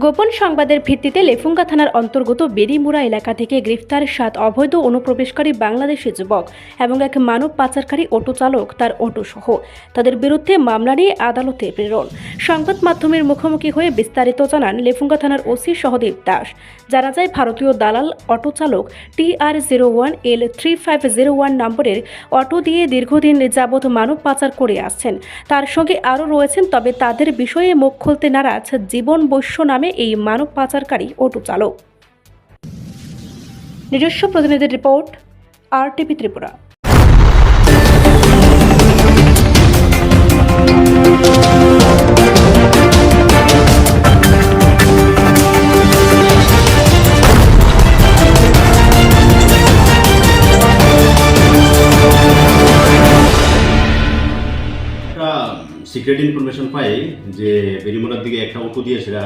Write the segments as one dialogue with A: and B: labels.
A: গোপন সংবাদের ভিত্তিতে লেফুঙ্গা থানার অন্তর্গত বেরিমুড়া এলাকা থেকে গ্রেফতার 7 অবৈধ অনুপ্রবেশকারী বাংলাদেশি যুবক এবং এক মানব পাচারকারী অটো চালক তার অটোসহ। তাদের বিরুদ্ধে মামলা নিয়ে আদালতে প্রেরণ। সংবাদ মাধ্যমের মুখোমুখি হয়ে বিস্তারিত জানান লেফুঙ্গা থানার ওসি সহদেব দাস। জানা যায়, ভারতীয় দালাল অটো চালক TR01L3501 নম্বরের অটো দিয়ে দীর্ঘদিন যাবৎ মানব পাচার করে আসছেন। তার সঙ্গে আরও রয়েছেন, তবে তাদের বিষয়ে মুখ খুলতে নারাজ জীবন বৈশ্য নামে এই মানব পাচারকারী অটো চালক। নিজস্ব প্রতিনিধির report, RTV Tripura.
B: Secret information পাই যে বেরিমুড়ার দিকে একটা অটো দিয়ে সেটা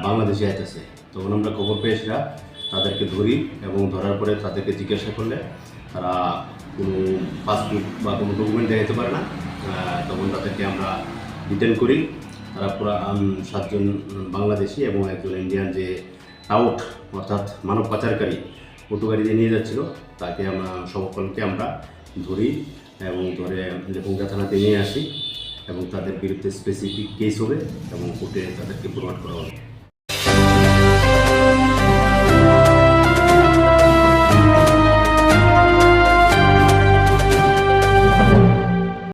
B: বাংলাদেশে আইতেছে। তখন আমরা খবর পেয়ে সেটা তাদেরকে ধরি এবং ধরার পরে তাদেরকে জিজ্ঞাসা করলে তারা কোনো পাসপোর্ট বা কোনো ডকুমেন্ট দেখাতে পারে না। তখন তাদেরকে আমরা ডিটেন করি। তারা পুরো 7 জন বাংলাদেশি এবং একজন ইন্ডিয়ান যে আউট অর্থাৎ মানব পাচারকারী অটো গাড়ি দিয়ে নিয়ে যাচ্ছিল, তাকে আমরা সকলকে আমরা ধরি এবং ধরে লেফুঙ্গা থানাতে নিয়ে আসি এবং তাদের বিরুদ্ধে স্পেসিফিক কেস হবে এবং কোর্টে তাদেরকে প্রমাণ করা হবে।